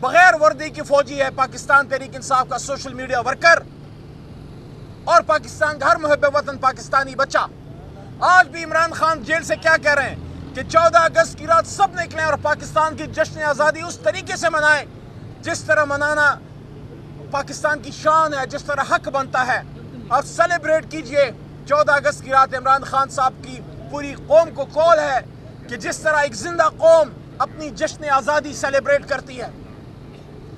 بغیر وردی کی فوجی ہے پاکستان تحریک انصاف کا سوشل میڈیا ورکر اور پاکستان کا ہر محب وطن پاکستانی بچہ. آج بھی عمران خان جیل سے کیا کہہ رہے ہیں کہ 14 اگست کی رات سب نکلیں اور پاکستان کی جشن آزادی اس طریقے سے منائیں جس طرح منانا پاکستان کی شان ہے, جس طرح حق بنتا ہے. اور سیلیبریٹ کیجئے 14 اگست کی رات. عمران خان صاحب کی پوری قوم کو کال ہے کہ جس طرح ایک زندہ قوم اپنی جشن آزادی سیلیبریٹ کرتی ہے.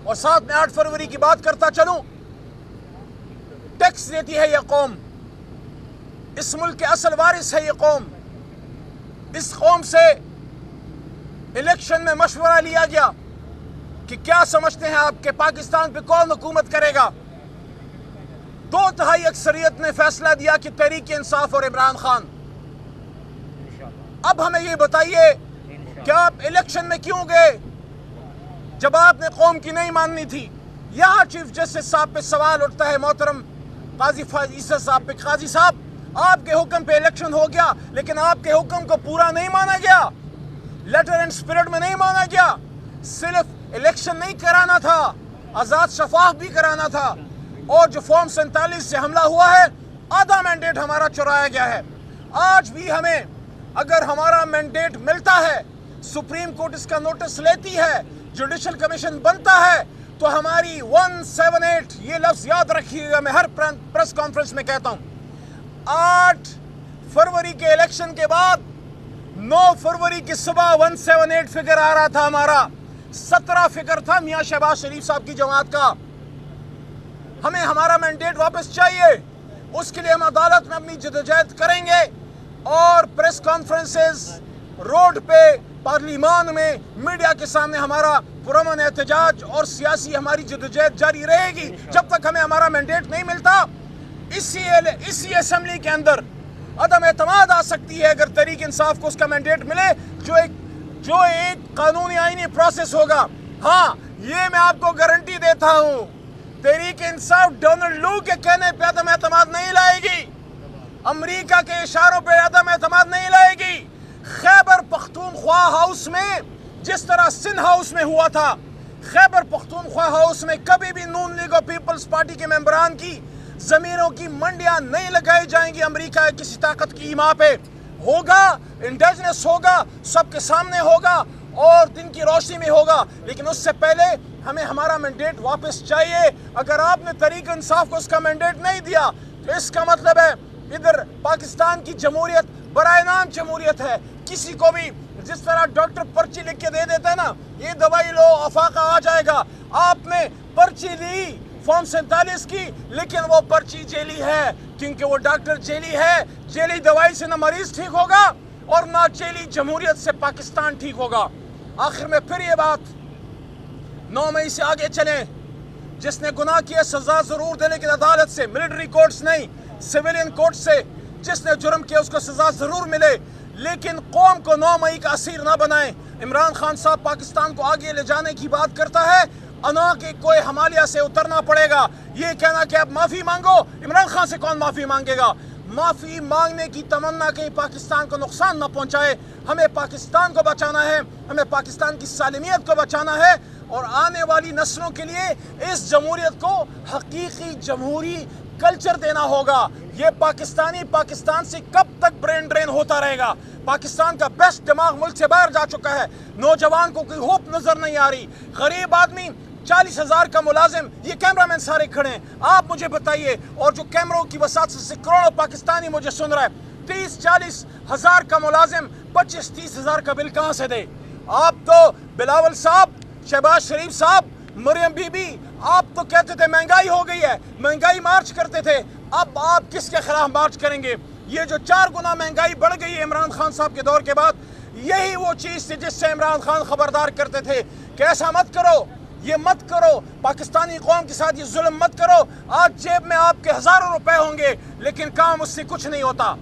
اور ساتھ میں 8 فروری کی بات کرتا چلوں, ٹیکس دیتی ہے یہ قوم, اس ملک کے اصل وارث ہے یہ قوم. اس قوم سے الیکشن میں مشورہ لیا گیا کہ کیا سمجھتے ہیں آپ کہ پاکستان پہ کون حکومت کرے گا. 2/3 اکثریت نے فیصلہ دیا کہ تحریک انصاف اور عمران خان. اب ہمیں یہ بتائیے کہ آپ الیکشن میں کیوں گئے جب آپ نے قوم کی نہیں ماننی تھی. یہاں چیف جسٹس صاحب پہ سوال اٹھتا ہے, محترم قاضی عیسیٰ صاحب پہ. قاضی صاحب, آپ کے حکم پہ الیکشن ہو گیا لیکن آپ کے حکم کو پورا نہیں مانا گیا, لیٹر اینڈ سپرٹ میں نہیں مانا گیا. صرف الیکشن نہیں کرانا تھا, آزاد شفاف بھی کرانا تھا. اور جو فارم 47 سے حملہ ہوا ہے, آدھا مینڈیٹ ہمارا چرایا گیا ہے. آج بھی ہمیں اگر ہمارا مینڈیٹ ملتا ہے, سپریم کورٹ اس کا نوٹس لیتی ہے, جوڈیشل کمیشن بنتا ہے, تو ہماری 178, یہ لفظ یاد رکھیے گا, میں ہر پریس کانفرنس میں کہتا ہوں, 8 فروری کے الیکشن کے بعد 9 فروری کی صبح 178 فگر آ رہا تھا ہمارا. 17 فگر تھا میاں شہباز شریف صاحب کی جماعت کا. ہمیں ہمارا مینڈیٹ واپس چاہیے. اس کے لیے ہم عدالت میں اپنی جدوجہد کریں گے اور پریس کانفرنسز, روڈ پہ, پارلیمان میں, میڈیا کے سامنے ہمارا پرامن احتجاج اور سیاسی ہماری جدوجہد جاری رہے گی جب تک ہمیں ہمارا مینڈیٹ نہیں ملتا. اسی اسمبلی کے اندر عدم اعتماد آ سکتی ہے اگر تحریک انصاف کو اس کا مینڈیٹ ملے, جو ایک قانونی آئینی پروسیس ہوگا. ہاں, یہ میں آپ کو گارنٹی دیتا ہوں, تحریک انصاف ڈونلڈ لو کے کہنے پہ عدم اعتماد نہیں لائے گی, امریکہ کے اشاروں پہ عدم اعتماد نہیں لائے گی. خیبر پختونخوا ہاؤس میں جس طرح سندھ ہاؤس میں ہوا تھا, خیبر پختونخوا ہاؤس میں کبھی بھی نون لیگ اور پیپلز پارٹی کے ممبران کی زمینوں کی منڈیاں نہیں لگائی جائیں گی امریکہ کسی طاقت کی ایما پہ. ہوگا, انڈیجنس ہوگا, سب کے سامنے ہوگا اور دن کی روشنی میں ہوگا, لیکن اس سے پہلے ہمیں ہمارا مینڈیٹ واپس چاہیے. اگر آپ نے تحریک انصاف کو اس کا مینڈیٹ نہیں دیا تو اس کا مطلب ہے ادھر پاکستان کی جمہوریت برائے نام جمہوریت ہے. کسی کو بھی جس طرح ڈاکٹر پرچی لکھ کے دے دیتا ہے نا, یہ دوائی لو افاقہ آ جائے گا, آپ نے پرچی لی فارم 47 کی, لیکن وہ پرچی جیلی ہے کیونکہ وہ ڈاکٹر جیلی ہے. جیلی دوائی سے نہ مریض ٹھیک ہوگا اور نہ جیلی جمہوریت سے پاکستان ٹھیک ہوگا. آخر میں پھر یہ بات, 9 مئی سے آگے چلیں, جس نے گناہ کیا سزا ضرور دے لیکن عدالت سے, ملٹری کورٹس نہیں, سویلین کورٹ سے. جس نے جرم کیا اس کو سزا ضرور ملے, لیکن قوم کو 9 مئی کا اسیر نہ بنائیں. عمران خان صاحب پاکستان کو آگے لے جانے کی بات کرتا ہے, انا کہ کوئی ہمالیہ سے اترنا پڑے گا. یہ کہنا کہ آپ معافی مانگو, عمران خان سے کون معافی مانگے گا؟ معافی مانگنے کی تمنا کہیں پاکستان کو نقصان نہ پہنچائے. ہمیں پاکستان کو بچانا ہے, ہمیں پاکستان کی سالمیت کو بچانا ہے اور آنے والی نسلوں کے لیے اس جمہوریت کو حقیقی جمہوری کلچر دینا ہوگا. یہ پاکستانی پاکستان سے کب تک برین ڈرین ہوتا رہے گا؟ پاکستان کا بیسٹ دماغ ملک سے باہر جا چکا ہے, نوجوان کو کوئی ہوپ نظر نہیں آ رہی. غریب آدمی, 40,000 کا ملازم, یہ کیمرہ مین سارے کھڑے ہیں. آپ مجھے بتائیے, اور جو کیمروں کی وساطت سے کروڑوں پاکستانی مجھے سن رہا ہے, 30-40 ہزار کا ملازم 25-30 ہزار کا بل کہاں سے دے؟ آپ تو بلاول صاحب, شہباز شریف صاحب, مریم بی بی, آپ تو کہتے تھے مہنگائی ہو گئی ہے, مہنگائی مارچ کرتے تھے. اب آپ کس کے خلاف مارچ کریں گے؟ یہ جو 4 گنا مہنگائی بڑھ گئی ہے عمران خان صاحب کے دور کے بعد, یہی وہ چیز تھی جس سے عمران خان خبردار کرتے تھے کہ ایسا مت کرو, یہ مت کرو, پاکستانی قوم کے ساتھ یہ ظلم مت کرو. آج جیب میں آپ کے ہزاروں روپے ہوں گے لیکن کام اس سے کچھ نہیں ہوتا.